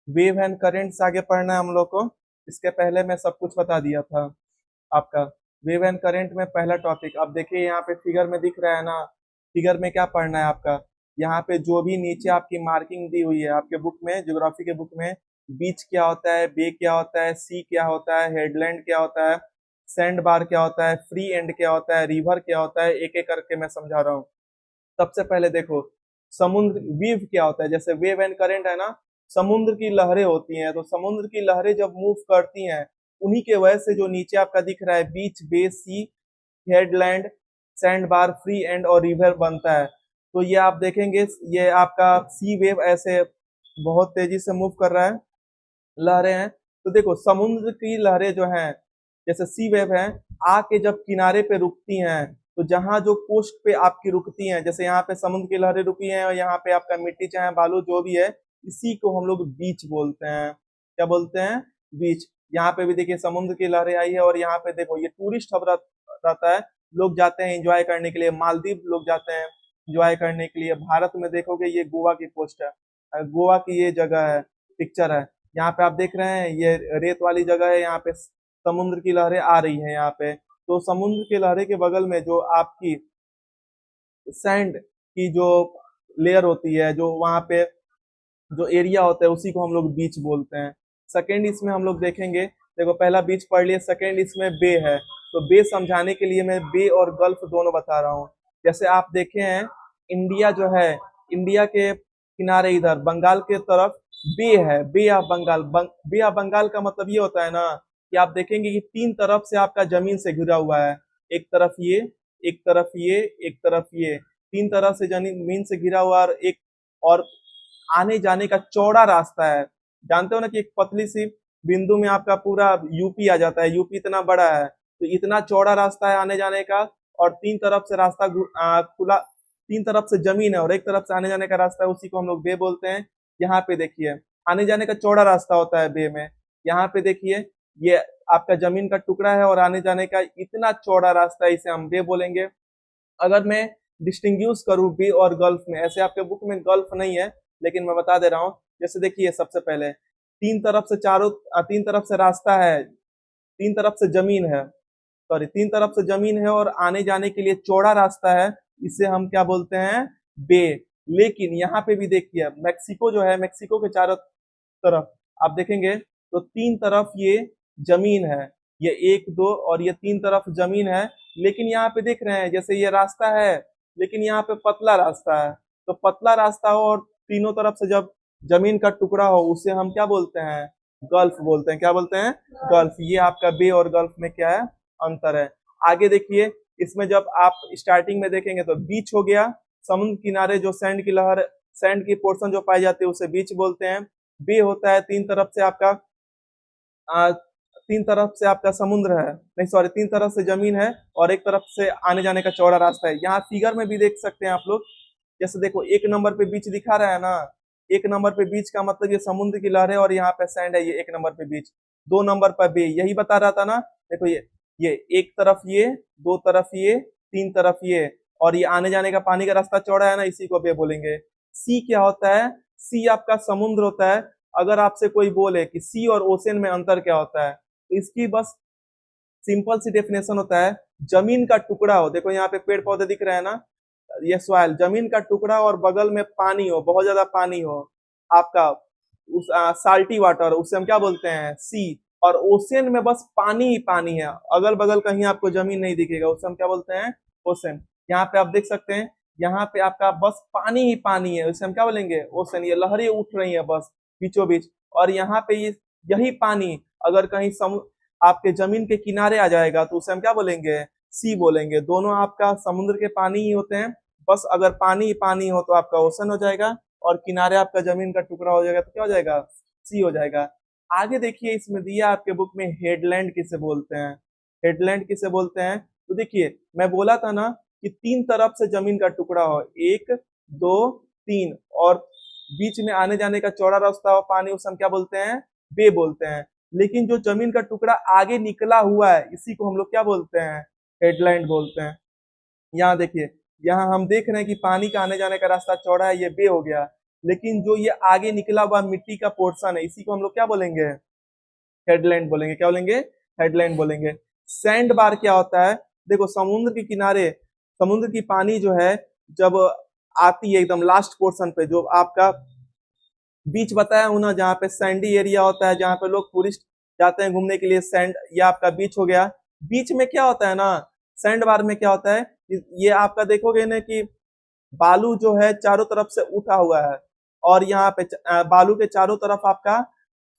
Wave and current से आगे पढ़ना है हम लोग को। इसके पहले मैं सब कुछ बता दिया था आपका। वेव एंड करंट में पहला टॉपिक अब देखिए, यहाँ पे फिगर में दिख रहा है ना। फिगर में क्या पढ़ना है आपका, यहाँ पे जो भी नीचे आपकी मार्किंग दी हुई है आपके बुक में, ज्योग्राफी के बुक में, बीच क्या होता है, बे क्या होता है, सी क्या होता है, हेडलैंड क्या होता है, सैंड बार क्या होता है, फ्री एंड क्या होता है, रिवर क्या होता है, एक एक करके मैं समझा रहा हूँ। सबसे पहले देखो, समुद्र वेव क्या होता है। जैसे वेव एंड करंट है ना, समुद्र की लहरें होती हैं, तो समुद्र की लहरें जब मूव करती हैं, उन्हीं के वजह से जो नीचे आपका दिख रहा है beach, bay, sea, headland, sand bar, free end और रिवर बनता है। तो ये आप देखेंगे, ये आपका सी वेव ऐसे बहुत तेजी से मूव कर रहा है, लहरें हैं। तो देखो समुद्र की लहरें जो हैं, जैसे सी वेव है, आके जब किनारे पे रुकती हैं, तो जहां जो कोस्ट पे आपकी रुकती हैं, जैसे यहाँ पे समुद्र की लहरें रुकी हैं और यहाँ पे आपका मिट्टी चाहे बालू जो भी है, इसी को हम लोग बीच बोलते हैं। क्या बोलते हैं? बीच। यहाँ पे भी देखिए समुद्र की लहरें आई है, और यहाँ पे देखो ये टूरिस्ट हब रहता है। लोग जाते हैं एंजॉय करने के लिए, मालदीव लोग जाते हैं एंजॉय करने के लिए। भारत में देखोगे ये गोवा की कोस्ट है, गोवा की ये जगह है, पिक्चर है। यहाँ पे आप देख रहे हैं ये रेत वाली जगह है, यहाँ पे समुद्र की लहरें आ रही हैं यहाँ पे। तो समुद्र की लहरें के बगल में जो आपकी सैंड की जो लेयर होती है, जो वहाँ पे जो एरिया होता है, उसी को हम लोग बीच बोलते हैं। सेकेंड इसमें हम लोग देखेंगे, देखो पहला बीच पढ़ लिया, सेकेंड इसमें बे है। तो बे समझाने के लिए मैं बे और गल्फ दोनों बता रहा हूँ। जैसे आप देखे हैं, इंडिया जो है, इंडिया के किनारे इधर बंगाल के तरफ बे है, bay of Bengal. Bay of Bengal का मतलब ये होता है ना, कि आप देखेंगे कि तीन तरफ से आपका जमीन से घिरा हुआ है। एक तरफ ये, एक तरफ ये, एक तरफ ये, तीन तरफ से जमीन से घिरा हुआ, और आने जाने का चौड़ा रास्ता है। जानते हो ना कि एक पतली सी बिंदु में आपका पूरा यूपी आ जाता है। यूपी इतना बड़ा है, तो इतना चौड़ा रास्ता है आने जाने का, और तीन तरफ से रास्ता खुला, तीन तरफ से जमीन है और एक तरफ से आने जाने का रास्ता है, उसी को हम लोग बे बोलते हैं। यहाँ पे देखिए, आने जाने का चौड़ा रास्ता होता है बे में। यहाँ पे देखिए, ये आपका जमीन का टुकड़ा है और आने जाने का इतना चौड़ा रास्ता है, इसे हम बे बोलेंगे। अगर मैं डिस्टिंग्विश करूँ बे और गल्फ में, ऐसे आपके बुक में गल्फ नहीं है, लेकिन मैं बता दे रहा हूँ। जैसे देखिए, सबसे पहले तीन तरफ से रास्ता है, तीन तरफ से जमीन है, सॉरी तीन तरफ से जमीन है और आने जाने के लिए चौड़ा रास्ता है, इसे हम क्या बोलते हैं? बे। लेकिन यहाँ पे भी देखिए, मेक्सिको जो है, मेक्सिको के चारों तरफ आप देखेंगे तो तीन तरफ ये जमीन है, ये एक दो और ये तीन तरफ जमीन है। लेकिन यहाँ पे देख रहे हैं, जैसे ये रास्ता है, लेकिन यहाँ पे पतला रास्ता है। तो पतला रास्ता हो और तीनों तरफ से जब जमीन का टुकड़ा हो, उसे हम क्या बोलते हैं? गल्फ बोलते हैं। क्या बोलते हैं? गल्फ। ये आपका बे और गल्फ में क्या है? अंतर है। आगे देखिए, इसमें जब आप स्टार्टिंग में देखेंगे तो बीच हो गया, समुद्र किनारे जो सैंड की पोर्शन जो पाई जाती है उसे बीच बोलते हैं। बे होता है तीन तरफ से आपका, आ, तीन तरफ से आपका समुद्र है, नहीं सॉरी, तीन तरफ से जमीन है और एक तरफ से आने जाने का चौड़ा रास्ता है। यहाँ फिगर में भी देख सकते हैं आप लोग। जैसे देखो, एक नंबर पे बीच दिखा रहा है ना, एक नंबर पे बीच का मतलब ये समुद्र की लहर है और यहाँ पे सैंड है, ये एक नंबर पे बीच। दो नंबर पर बे, यही बता रहा था ना। देखो ये एक तरफ ये, दो तरफ ये, तीन तरफ ये, और ये आने जाने का पानी का रास्ता चौड़ा है ना, इसी को बे बोलेंगे। सी क्या होता है? सी आपका समुद्र होता है। अगर आपसे कोई बोले कि सी और ओशन में अंतर क्या होता है, तो इसकी बस सिंपल सी डेफिनेशन होता है, जमीन का टुकड़ा हो, देखो यहाँ पे पेड़ पौधे दिख रहे हैं ना, ये सॉइल, जमीन का टुकड़ा और बगल में पानी हो, बहुत ज्यादा पानी हो आपका, उस साल्टी वाटर, उसे हम क्या बोलते हैं? सी। और ओशियन में बस पानी ही पानी है, अगल बगल कहीं आपको जमीन नहीं दिखेगा, उसे हम क्या बोलते हैं? ओशन। यहाँ पे आप देख सकते हैं, यहाँ पे आपका बस पानी ही पानी है, उसे हम क्या बोलेंगे? ओशन। ये लहरें उठ रही है बस बीचों बीच, और यहाँ पे ये यही पानी अगर कहीं आपके जमीन के किनारे आ जाएगा, तो उसे हम क्या बोलेंगे? सी बोलेंगे। दोनों आपका समुद्र के पानी ही होते हैं, बस अगर पानी ही पानी हो तो आपका ओशन हो जाएगा, और किनारे आपका जमीन का टुकड़ा हो जाएगा तो क्या हो जाएगा? सी हो जाएगा। आगे देखिए, इसमें दिया आपके बुक में हेडलैंड किसे बोलते हैं। हेडलैंड किसे बोलते हैं? तो देखिए, मैं बोला था ना कि तीन तरफ से जमीन का टुकड़ा हो, एक, दो, तीन, और बीच में आने जाने का चौड़ा रास्ता हो, पानी, उसे हम क्या बोलते हैं? बे बोलते हैं। लेकिन जो जमीन का टुकड़ा आगे निकला हुआ है, इसी को हम लोग क्या बोलते हैं? हेडलैंड बोलते हैं। यहाँ देखिए, यहाँ हम देख रहे हैं कि पानी का आने जाने का रास्ता चौड़ा है, ये बे हो गया। लेकिन जो ये आगे निकला हुआ मिट्टी का पोर्शन है, इसी को हम लोग क्या बोलेंगे, हेडलैंड बोलेंगे। क्या बोलेंगे, हेडलैंड बोलेंगे। सैंड बार क्या होता है, देखो समुद्र के किनारे, समुद्र की पानी जो है जब आती है एकदम लास्ट पोर्शन पे, जो आपका बीच बताया हूं ना, जहाँ पे सैंडी एरिया होता है, जहाँ पे लोग टूरिस्ट जाते हैं घूमने के लिए, सैंड, ये आपका बीच हो गया। बीच में क्या होता है ना, सैंड बार में क्या होता है, ये आपका देखोगे ना कि बालू जो है चारों तरफ से उठा हुआ है, और यहाँ पे बालू के चारों तरफ आपका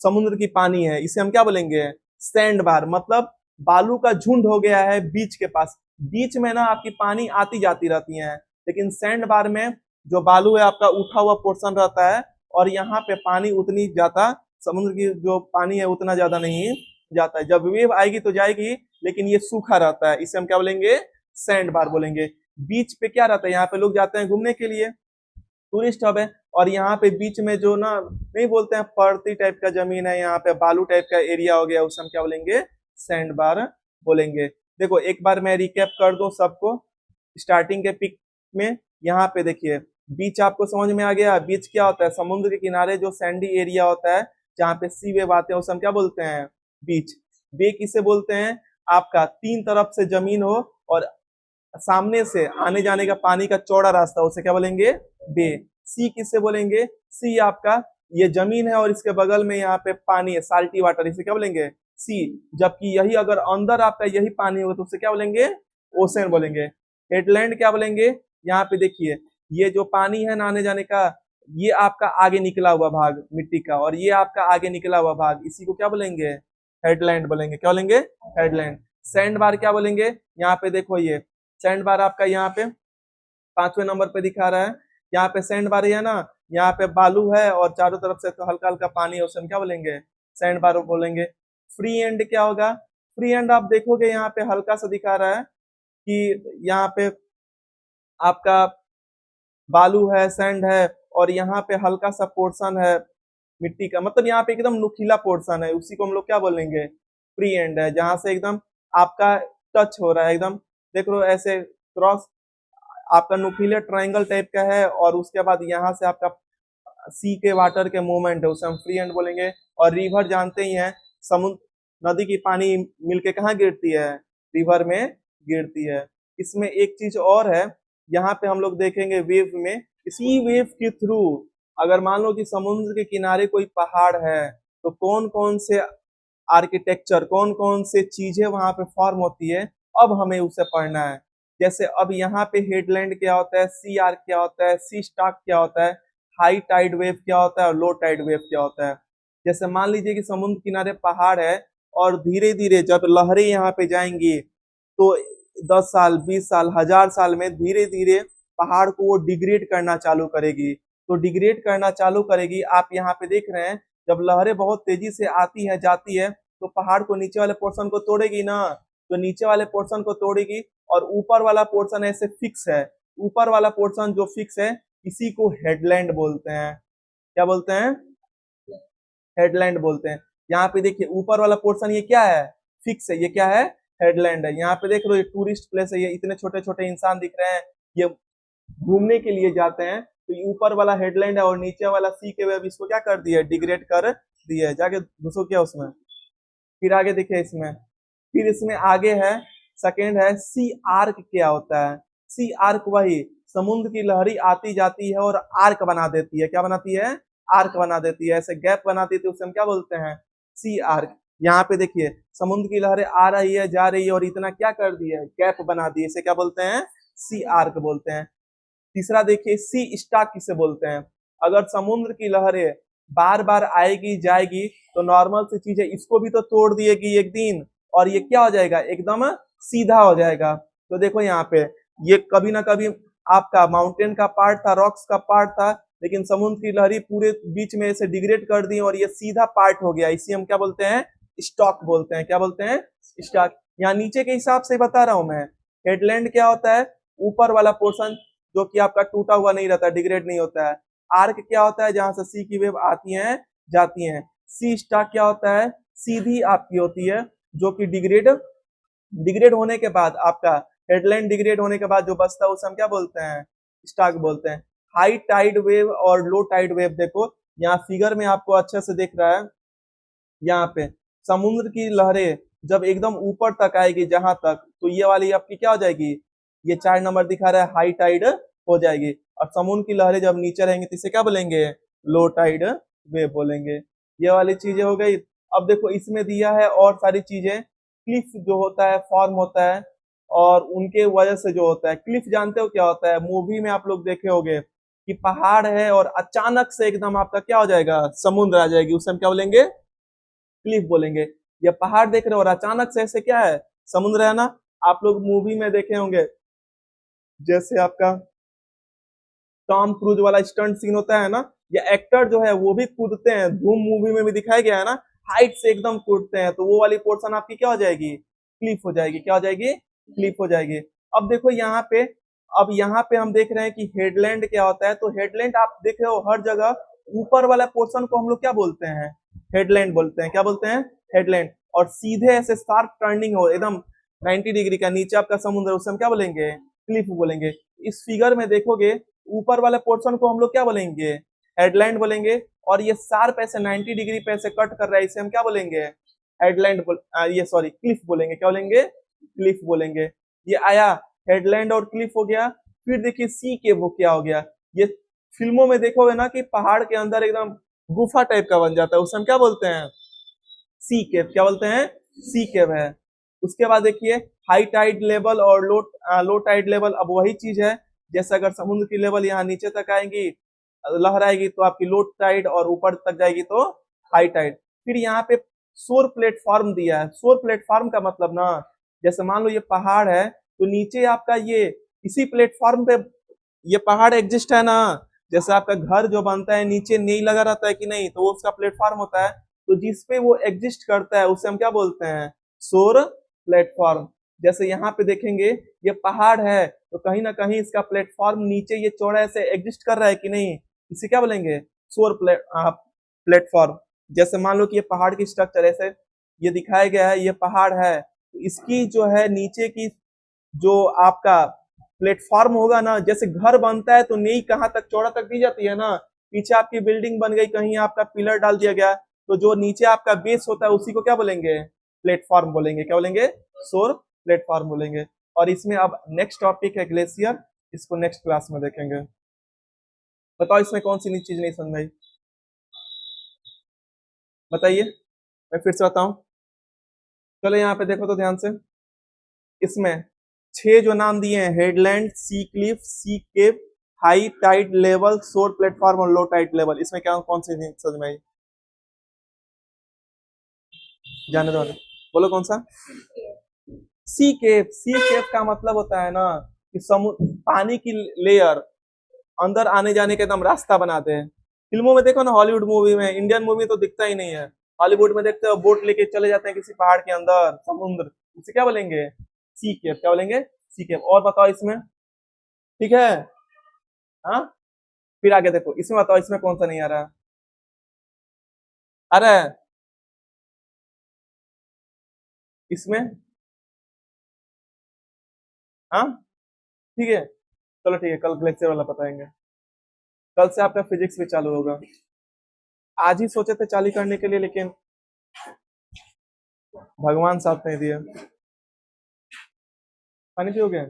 समुद्र की पानी है, इसे हम क्या बोलेंगे, सैंड बार। मतलब बालू का झुंड हो गया है बीच के पास, बीच में ना आपकी पानी आती जाती रहती है, लेकिन सैंड बार में जो बालू है आपका उठा हुआ पोर्शन रहता है, और यहाँ पे पानी उतनी ज्यादा, समुद्र की जो पानी है उतना ज्यादा नहीं जाता है। जब वेव आएगी तो जाएगी, लेकिन ये सूखा रहता है, इसे हम क्या बोलेंगे, सैंड बार बोलेंगे। बीच पे क्या रहता है, यहाँ पे लोग जाते हैं घूमने के लिए, टूरिस्ट हब है, और यहाँ पे बीच में जो ना, नहीं बोलते हैं पर्वतीय टाइप का जमीन है, यहाँ पे बालू टाइप का एरिया हो गया, उसे हम क्या बोलेंगे, सैंड बार बोलेंगे। देखो एक बार मैं रिकैप कर दूं सबको, स्टार्टिंग के पिक में, यहाँ पे देखिए बीच आपको समझ में आ गया। बीच क्या होता है, समुद्र के किनारे जो सैंडी एरिया होता है, जहाँ पे सी वेव आते हैं, उसे हम क्या बोलते हैं, बीच। बे किसे बोलते हैं, आपका तीन तरफ से जमीन हो और सामने से आने जाने का पानी का चौड़ा रास्ता, उसे क्या बोलेंगे, बे। सी किससे बोलेंगे, सी आपका ये जमीन है और इसके बगल में यहाँ पे पानी है, साल्टी वाटर, इसे क्या बोलेंगे, सी। जबकि यही अगर अंदर आपका यही पानी होगा तो उसे क्या बोलेंगे, ओशन बोलेंगे। हेडलैंड क्या बोलेंगे, यहाँ पे देखिए ये जो पानी है ना आने जाने का, ये आपका आगे निकला हुआ भाग मिट्टी का, और ये आपका आगे निकला हुआ भाग, इसी को क्या बोलेंगे, हेडलैंड बोलेंगे। क्या बोलेंगे, हेडलैंड। सैंड बार क्या बोलेंगे, यहाँ पे देखो ये सैंड बार आपका यहाँ पे 5वें नंबर पे दिखा रहा है, यहाँ पे सैंड बार है ना, यहाँ पे बालू है और चारों तरफ से तो हल्का हल्का पानी है, उसे हम क्या बोलेंगे, सैंड बार बोलेंगे। फ्री एंड क्या होगा, फ्री एंड आप देखोगे यहाँ पे हल्का सा दिखा रहा है कि यहाँ पे आपका बालू है, सैंड है, और यहाँ पे हल्का सा पोर्शन है मिट्टी का, मतलब यहाँ पे एकदम नुकीला पोर्शन है, उसी को हम लोग क्या बोलेंगे, फ्री एंड है, जहां से एकदम आपका टच हो रहा है एकदम, देख लो ऐसे क्रॉस आपका नुकीले ट्रायंगल टाइप का है, और उसके बाद यहाँ से आपका सी के वाटर के मूवमेंट है, उसे हम फ्री एंड बोलेंगे। और रिवर जानते ही हैं, समुद्र नदी की पानी मिलके कहाँ गिरती है, रिवर में गिरती है। इसमें एक चीज और है, यहाँ पे हम लोग देखेंगे वेव में, इसी वेव के थ्रू अगर मान लो कि समुद्र के किनारे कोई पहाड़ है, तो कौन कौन से आर्किटेक्चर, कौन कौन से चीजें वहां पे फॉर्म होती है, अब हमें उसे पढ़ना है। जैसे अब यहाँ पे हेडलैंड क्या होता है, सी आर्क क्या होता है, सी स्टाक क्या होता है, हाई टाइड वेव क्या होता है, और लो टाइड वेव क्या होता है। जैसे मान लीजिए कि समुद्र किनारे पहाड़ है, और धीरे धीरे जब लहरें यहाँ पे जाएंगी, तो 10 साल, 20 साल, 1000 साल में धीरे धीरे पहाड़ को वो डिग्रेड करना चालू करेगी। तो डिग्रेड करना चालू करेगी, आप यहाँ पे देख रहे हैं, जब लहरें बहुत तेजी से आती है जाती है, तो पहाड़ को नीचे वाले पोर्शन को तोड़ेगी ना, तो नीचे वाले पोर्शन को तोड़ेगी, और ऊपर वाला पोर्शन ऐसे फिक्स है, ऊपर वाला पोर्शन जो फिक्स है, इसी को हेडलैंड बोलते हैं। क्या बोलते हैं, हेडलैंड बोलते हैं। यहाँ पे देखिए ऊपर वाला पोर्शन ये क्या है, फिक्स है, ये क्या है, हेडलैंड है। यहाँ पे देख लो ये टूरिस्ट प्लेस है, ये इतने छोटे छोटे इंसान दिख रहे हैं, ये घूमने के लिए जाते हैं, तो ये ऊपर वाला हेडलैंड है, और नीचे वाला सी के वेव इसको क्या कर दिया, डिग्रेड कर दिया है, जाके घुसो क्या उसमें। फिर आगे देखिए इसमें, फिर इसमें आगे है, सेकेंड है सी आर्क। क्या होता है, सी आर्क वही समुद्र की लहरी आती जाती है और आर्क बना देती है, क्या बनाती है, आर्क बना देती है, ऐसे गैप बनाती है, तो उसे हम क्या बोलते हैं, सी आर्क। यहाँ पे देखिए समुद्र की लहरें आ रही है जा रही है, और इतना क्या कर दिया है, गैप बना दिए, इसे क्या बोलते हैं, सी आर्क बोलते हैं। तीसरा देखिए सी स्टाक किसे बोलते हैं, अगर समुद्र की लहरें बार बार आएगी जाएगी, तो नॉर्मल सी चीज है, इसको भी तो तोड़ दिएगी एक दिन, और ये क्या हो जाएगा, एकदम सीधा हो जाएगा। तो देखो यहाँ पे ये कभी ना कभी आपका माउंटेन का पार्ट था, रॉक्स का पार्ट था, लेकिन समुद्र की लहरी पूरे बीच में इसे डिग्रेड कर दी और ये सीधा पार्ट हो गया, इसी हम क्या बोलते हैं, स्टॉक बोलते हैं। क्या बोलते हैं, स्टॉक। यहाँ नीचे के हिसाब से बता रहा हूं मैं। हेडलैंड क्या होता है, ऊपर वाला पोर्शन जो कि आपका टूटा हुआ नहीं रहता, डिग्रेड नहीं होता है। आर्क क्या होता है, जहां से सी की वेव आती हैं जाती हैं। सी स्टाक क्या होता है, सीधी आपकी होती है, जो कि डिग्रेड डिग्रेड होने के बाद आपका हेडलैंड डिग्रेड होने के बाद जो बचता है उसे हम क्या बोलते हैं, स्टाक बोलते हैं। हाई टाइड वेव और लो टाइड वेव देखो, यहाँ फिगर में आपको अच्छे से दिख रहा है। यहाँ पे समुद्र की लहरें जब एकदम ऊपर तक आएगी जहां तक, तो ये वाली आपकी क्या हो जाएगी, ये 4 नंबर दिखा रहा है, हाई टाइड हो जाएगी। और समुद्र की लहरें जब नीचे रहेंगी तो इसे क्या बोलेंगे, लो टाइड वेव बोलेंगे। ये वाली चीजें हो गई। अब देखो इसमें दिया है और सारी चीजें, क्लिफ जो होता है फॉर्म होता है, और उनके वजह से जो होता है क्लिफ, जानते हो क्या होता है, मूवी में आप लोग देखे होंगे कि पहाड़ है और अचानक से एकदम आपका क्या हो जाएगा, समुद्र आ जाएगी, उसे हम क्या बोलेंगे, क्लिफ बोलेंगे। ये पहाड़ देख रहे हो और अचानक से ऐसे क्या है, समुद्र है ना। आप लोग मूवी में देखे होंगे, जैसे आपका टॉम क्रूज वाला स्टंट सीन होता है ना, ये एक्टर जो है वो भी कूदते हैं, धूम मूवी में भी दिखाया गया है ना, हाइट से एकदम कूदते हैं, तो वो वाली पोर्शन आपकी क्या हो जाएगी, क्लिफ हो जाएगी। क्या हो जाएगी, क्लिफ हो जाएगी। अब देखो यहाँ पे, अब यहाँ पे हम देख रहे हैं कि हेडलैंड क्या होता है, तो हेडलैंड आप देख रहे हो हर जगह ऊपर वाला पोर्शन को हम लोग क्या बोलते हैं, हेडलैंड बोलते हैं। क्या बोलते हैं, हेडलैंड। और सीधे ऐसे शार्प टर्निंग हो एकदम 90 डिग्री का नीचे आपका समुद्र, उसे हम क्या बोलेंगे, क्लिफ बोलेंगे। इस फिगर में देखोगे ऊपर वाले पोर्शन को हम लोग क्या बोलेंगे, हेडलैंड बोलेंगे। और ये शार्प ऐसे 90 डिग्री पे ऐसे कट कर रहा है, इसे हम क्या बोलेंगे, हेडलैंड ये सॉरी क्लिफ बोलेंगे। क्या बोलेंगे, क्लिफ बोलेंगे। ये आया, हेडलैंड और क्लिफ हो गया। फिर देखिए सी के वो क्या हो गया, ये फिल्मों में देखोगे ना कि पहाड़ के अंदर एकदम गुफा टाइप का बन जाता है, उसे हम क्या बोलते हैं, सी केव। क्या बोलते हैं, सी केव है। उसके बाद देखिए हाई टाइड लेवल और लो टाइड लेवल, अब वही चीज है, जैसे अगर समुद्र की लेवल यहाँ नीचे तक आएगी, लहर आएगी, तो आपकी लो टाइड, और ऊपर तक जाएगी तो हाई टाइड। फिर यहाँ पे शोर प्लेटफॉर्म दिया है। शोर प्लेटफॉर्म का मतलब ना, जैसे मान लो ये पहाड़ है, तो नीचे आपका ये इसी प्लेटफॉर्म पे ये पहाड़ एग्जिस्ट है ना। जैसे आपका घर जो बनता है नीचे नहीं लगा रहता है कि नहीं, तो वो उसका प्लेटफॉर्म होता है। तो जिसपे वो एग्जिस्ट करता है उसे हम क्या बोलते हैं, शोर प्लेटफॉर्म। जैसे यहाँ पे देखेंगे ये पहाड़ है, तो कहीं ना कहीं इसका प्लेटफॉर्म नीचे ये चौड़ा ऐसे एग्जिस्ट कर रहा है कि नहीं, इसे क्या बोलेंगे, शोर प्लेटफॉर्म। जैसे मान लो कि ये पहाड़ की स्ट्रक्चर ऐसे ये दिखाया गया है, ये पहाड़ है, तो इसकी जो है नीचे की जो आपका प्लेटफॉर्म होगा ना, जैसे घर बनता है तो नींव कहाँ तक, चौड़ा तक दी जाती है ना। पीछे आपकी बिल्डिंग बन गई, कहीं आपका पिलर डाल दिया गया, तो जो नीचे आपका बेस होता है उसी को क्या बोलेंगे, प्लेटफॉर्म बोलेंगे। क्या बोलेंगे, शोर प्लेटफॉर्म बोलेंगे। और इसमें अब नेक्स्ट टॉपिक है ग्लेशियर, इसको नेक्स्ट क्लास में देखेंगे। बताओ इसमें कौन सी चीज नहीं समझ आई, बताइए, मैं फिर से बताऊं। चलो यहाँ पे देखो तो ध्यान से, इसमें 6 जो नाम दिए हैं, हेडलैंड, सी क्लिफ, सी केप, हाई टाइड लेवल, शोर प्लेटफॉर्म और लो टाइड लेवल, इसमें क्या कौन सी समझ में आई, जाने दो, बोलो कौन सा। सी केप, सी केप का मतलब होता है ना कि समुद्र पानी की लेयर अंदर आने जाने का एकदम रास्ता बनाते हैं। फिल्मों में देखो ना, हॉलीवुड मूवी में, इंडियन मूवी तो दिखता ही नहीं है। हॉलीवुड में देखते हो बोट लेके चले जाते हैं किसी पहाड़ के अंदर समुद्र, उसे क्या बोलेंगे, सी केप। क्या बोलेंगे, सी केप। और बताओ इसमें, ठीक है, हाँ। फिर आगे देखो, इसमें बताओ इसमें कौन सा नहीं आ रहा, अरे इसमें, हाँ, ठीक है, चलो ठीक है, कल ग्लेशियर वाला बताएंगे। कल से आपका फिजिक्स भी चालू होगा। आज ही सोचे थे चालू करने के लिए, लेकिन भगवान साथ नहीं दिया। पानी पियोगे,